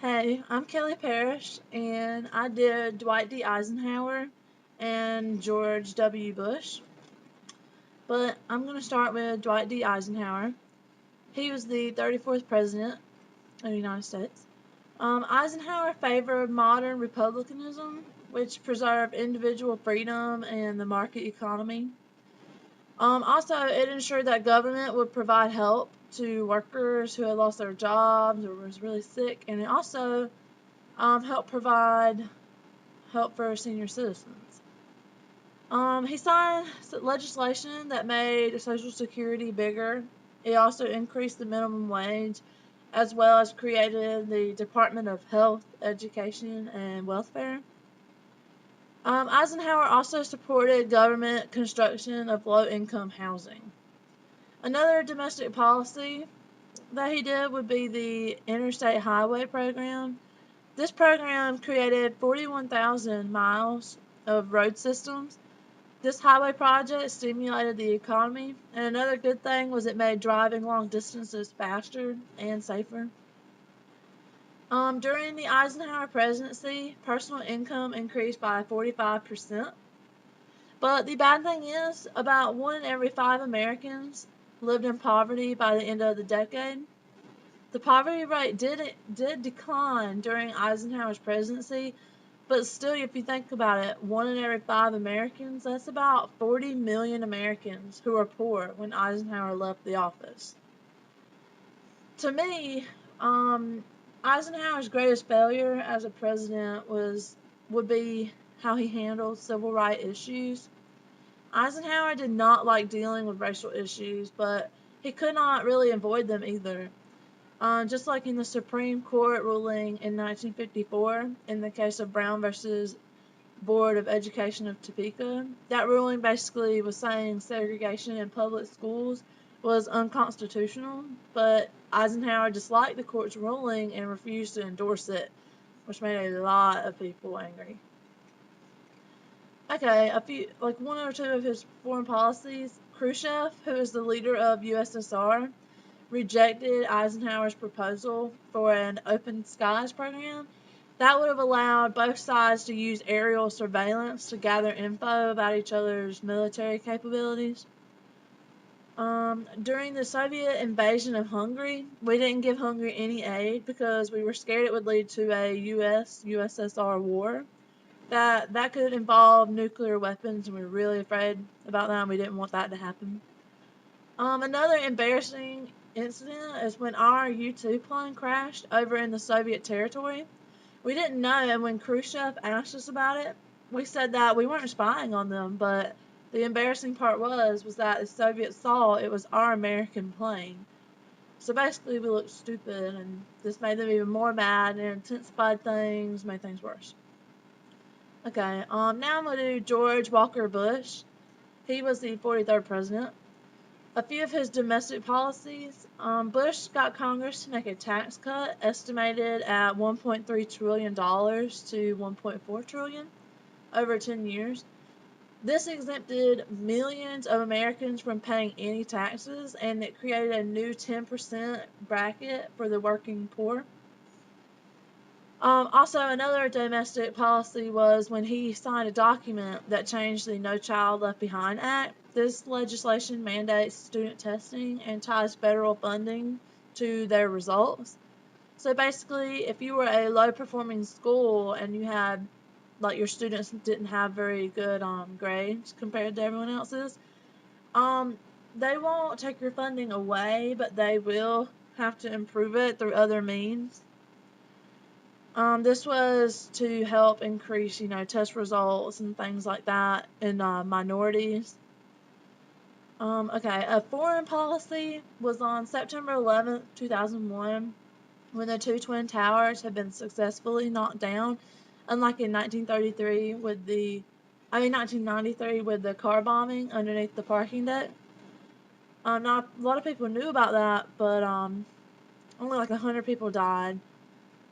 Hey, I'm Kelly Parrish, and I did Dwight D. Eisenhower and George W. Bush. But I'm going to start with Dwight D. Eisenhower. He was the 34th President of the United States. Eisenhower favored modern republicanism, which preserved individual freedom and the market economy. Also, it ensured that government would provide help to workers who had lost their jobs or was really sick, and it also helped provide help for senior citizens. He signed legislation that made Social Security bigger. It also increased the minimum wage, as well as created the Department of Health, Education, and Welfare. Eisenhower also supported government construction of low income housing. Another domestic policy that he did would be the Interstate Highway Program. This program created 41,000 miles of road systems. This highway project stimulated the economy, and another good thing was it made driving long distances faster and safer. During the Eisenhower presidency, personal income increased by 45%. But the bad thing is, about 1 in every 5 Americans lived in poverty by the end of the decade. The poverty rate did decline during Eisenhower's presidency, but still, if you think about it, 1 in every 5 Americans, that's about 40 million Americans who were poor when Eisenhower left the office. To me, Eisenhower's greatest failure as a president would be how he handled civil rights issues. Eisenhower did not like dealing with racial issues, but he could not really avoid them either. Just like in the Supreme Court ruling in 1954 in the case of Brown versus Board of Education of Topeka, that ruling basically was saying segregation in public schools was unconstitutional, but Eisenhower disliked the court's ruling and refused to endorse it, which made a lot of people angry. Okay, one or two of his foreign policies. Khrushchev, who is the leader of USSR, rejected Eisenhower's proposal for an open skies program. That would have allowed both sides to use aerial surveillance to gather info about each other's military capabilities. During the Soviet invasion of Hungary, we didn't give Hungary any aid because we were scared it would lead to a US-USSR war. That could involve nuclear weapons, and we were really afraid about that, and we didn't want that to happen. Another embarrassing incident is when our U-2 plane crashed over in the Soviet territory. We didn't know, and when Khrushchev asked us about it, we said that we weren't spying on them, but the embarrassing part was that the Soviets saw it was our American plane. So basically, we looked stupid, and this made them even more mad and intensified things, made things worse. Okay, now I'm going to do George Walker Bush. He was the 43rd president. A few of his domestic policies. Bush got Congress to make a tax cut estimated at $1.3 trillion to $1.4 trillion over 10 years. This exempted millions of Americans from paying any taxes, and it created a new 10% bracket for the working poor. Also, another domestic policy was when he signed a document that changed the No Child Left Behind Act. This legislation mandates student testing and ties federal funding to their results. So basically, if you were a low performing school and you had, like, your students didn't have very good grades compared to everyone else's, they won't take your funding away, but they will have to improve it through other means. This was to help increase, test results and things like that in minorities. Okay, a foreign policy was on September 11th, 2001, when the two Twin Towers had been successfully knocked down, unlike in 1993 with the car bombing underneath the parking deck. Not a lot of people knew about that, but only like 100 people died,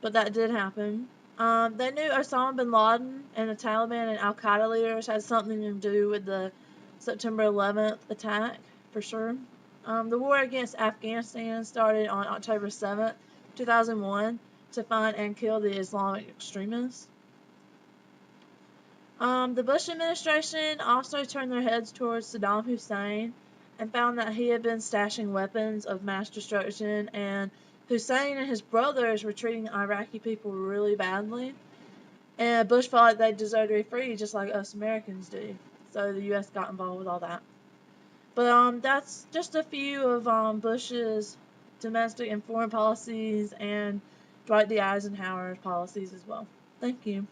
but that did happen. They knew Osama bin Laden and the Taliban and Al Qaeda leaders had something to do with the September 11th attack, for sure. The war against Afghanistan started on October 7th, 2001, to find and kill the Islamic extremists. The Bush administration also turned their heads towards Saddam Hussein and found that he had been stashing weapons of mass destruction, and Hussein and his brothers were treating Iraqi people really badly. And Bush felt like they deserved to be free just like us Americans do. So the U.S. got involved with all that. But that's just a few of Bush's domestic and foreign policies and Dwight D. Eisenhower's policies as well. Thank you.